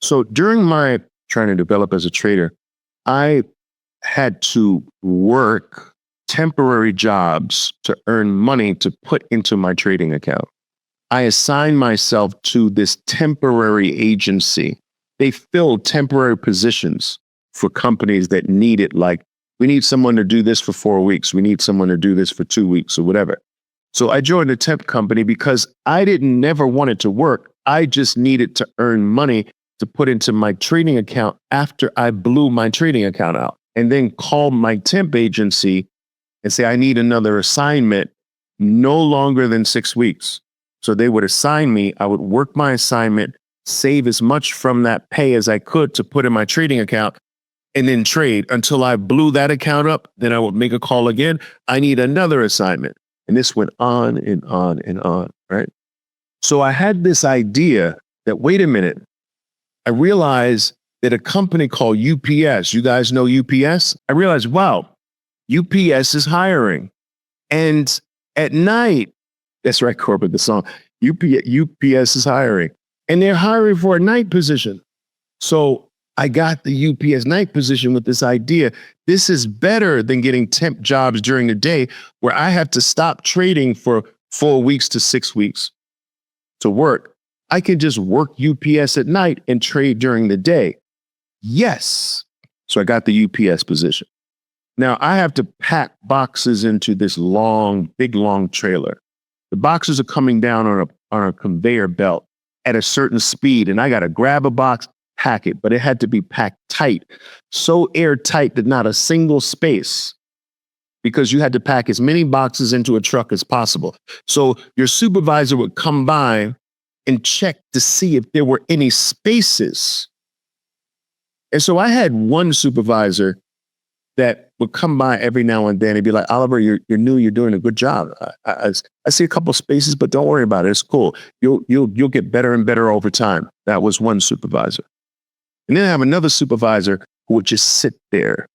So during my trying to develop as a trader, I had to work temporary jobs to earn money to put into my trading account. I assigned myself to this temporary agency. They filled temporary positions for companies that need it. Like, we need someone to do this for 4 weeks. We need someone to do this for 2 weeks or whatever. So I joined a temp company because I didn't never wanted to work. I just needed to earn money to put into my trading account after I blew my trading account out, and then call my temp agency and say, I need another assignment no longer than 6 weeks. So they would assign me, I would work my assignment, save as much from that pay as I could to put in my trading account, and then trade until I blew that account up. Then I would make a call again. I need another assignment. And this went on and on and on, right? So I had this idea that, wait a minute, I realized that a company called UPS, you guys know UPS? I realized, wow, UPS is hiring. And at night, that's right, Corbett, the song, UPS is hiring. And they're hiring for a night position. So I got the UPS night position with this idea. This is better than getting temp jobs during the day where I have to stop trading for 4 weeks to 6 weeks to work. I can just work UPS at night and trade during the day. Yes. So I got the UPS position. Now I have to pack boxes into this big long trailer. The boxes are coming down on a conveyor belt at a certain speed, and I got to grab a box, pack it, but it had to be packed tight, so airtight that not a single space, because you had to pack as many boxes into a truck as possible. So your supervisor would come by and check to see if there were any spaces. And so I had one supervisor that would come by every now and then and be like, Oliver, you're new, you're doing a good job. I see a couple spaces, but don't worry about it. It's cool. You'll get better and better over time. That was one supervisor. And then I have another supervisor who would just sit there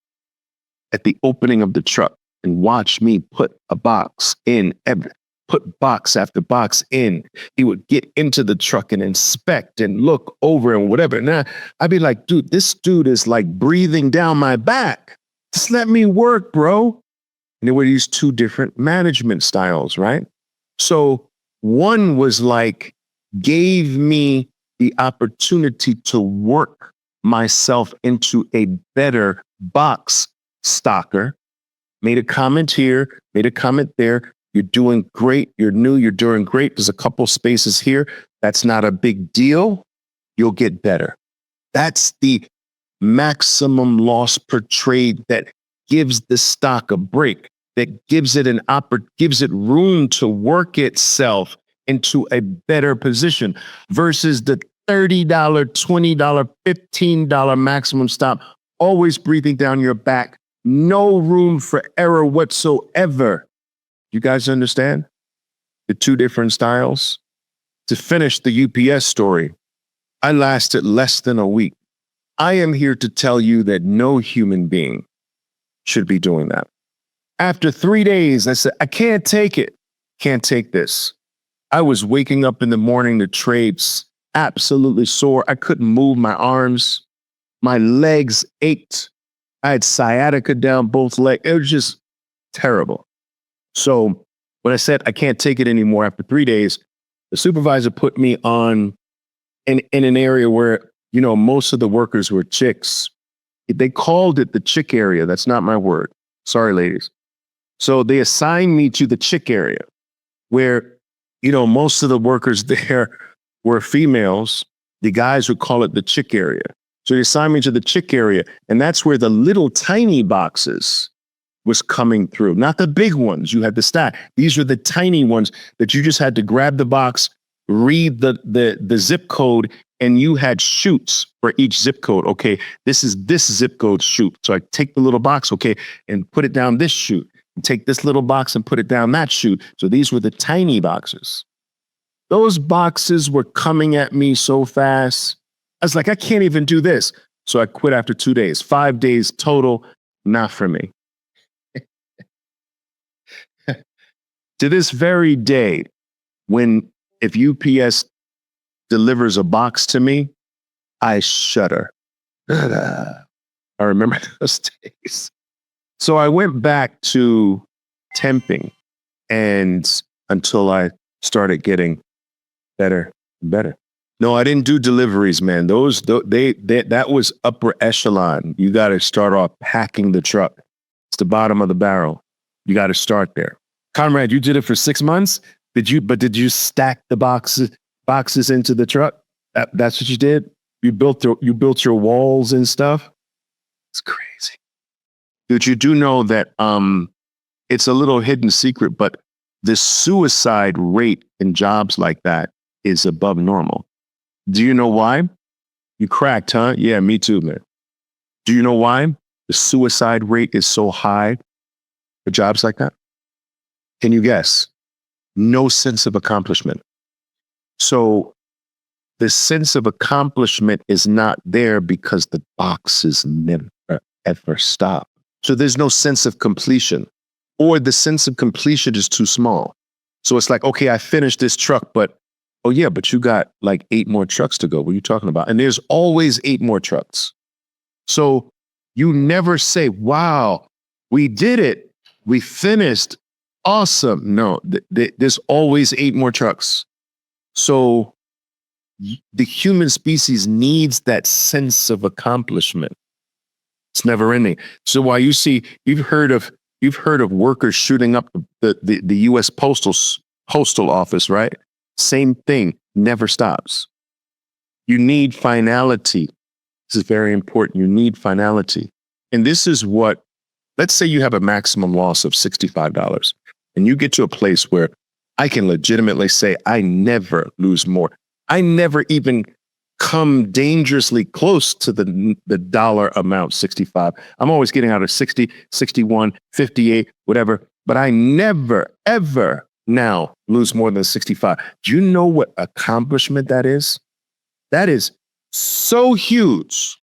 at the opening of the truck and watch me put a box in, put box after box in. He would get into the truck and inspect and look over and whatever. And I'd be like, dude, this dude is like breathing down my back. Just let me work, bro. And there were these two different management styles, right? So one was like, gave me the opportunity to work myself into a better box stocker, made a comment here, made a comment there. You're doing great. You're new. You're doing great. There's a couple spaces here. That's not a big deal. You'll get better. That's the maximum loss per trade that gives the stock a break, that gives it gives it room to work itself into a better position versus the $30, $20, $15 maximum stop, always breathing down your back, no room for error whatsoever. You guys understand the two different styles? To finish the UPS story, I lasted less than a week. I am here to tell you that no human being should be doing that. After 3 days, I said, I can't take it. Can't take this. I was waking up in the morning to trades absolutely sore. I couldn't move my arms. My legs ached. I had sciatica down both legs. It was just terrible. So when I said I can't take it anymore after 3 days, the supervisor put me on in an area where, most of the workers were chicks. They called it the chick area. That's not my word. Sorry, ladies. So they assigned me to the chick area where, most of the workers there were females. The guys would call it the chick area. So they assigned me to the chick area. And that's where the little tiny boxes was coming through. Not the big ones you had to stack. These were the tiny ones that you just had to grab the box, read the zip code, and you had chutes for each zip code. Okay, this is this zip code chute. So I take the little box, okay, and put it down this chute. And take this little box and put it down that chute. So these were the tiny boxes. Those boxes were coming at me so fast. I was like, I can't even do this. So I quit after 2 days. 5 days total, not for me. To this very day, if UPS delivers a box to me, I shudder. I remember those days. So I went back to temping and until I started getting better and better. No, I didn't do deliveries, man. That was upper echelon. You got to start off packing the truck. It's the bottom of the barrel. You got to start there. Conrad, you did it for 6 months. Did you stack the boxes into the truck? That's what you did. You built your walls and stuff. It's crazy, dude. You do know that it's a little hidden secret, but the suicide rate in jobs like that is above normal. Do you know why? You cracked, huh? Yeah, me too, man. Do you know why the suicide rate is so high for jobs like that? Can you guess? No sense of accomplishment. So the sense of accomplishment is not there because the boxes never, ever stop. So there's no sense of completion, or the sense of completion is too small. So it's like, okay, I finished this truck, but oh yeah, but you got like 8 more trucks to go. What are you talking about? And there's always 8 more trucks. So you never say, wow, we did it. We finished. Awesome. No, there's always 8 more trucks. So the human species needs that sense of accomplishment. It's never ending. So while you've heard of workers shooting up the U.S. postal office, right? Same thing, never stops. You need finality. This is very important. You need finality. And this is what, let's say you have a maximum loss of $65 and you get to a place where I can legitimately say, I never lose more. I never even come dangerously close to the dollar amount, 65. I'm always getting out of 60, 61, 58, whatever, but I never, ever now lose more than 65. Do you know what accomplishment that is? That is so huge.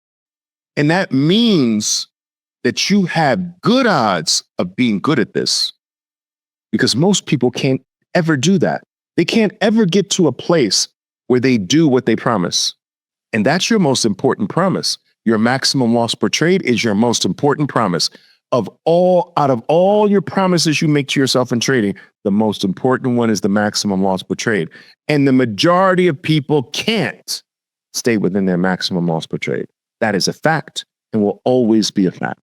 And that means that you have good odds of being good at this, because most people can't ever do that. They can't ever get to a place where they do what they promise. And that's your most important promise. Your maximum loss per trade is your most important promise. Out of all your promises you make to yourself in trading, the most important one is the maximum loss per trade. And the majority of people can't stay within their maximum loss per trade. That is a fact and will always be a fact.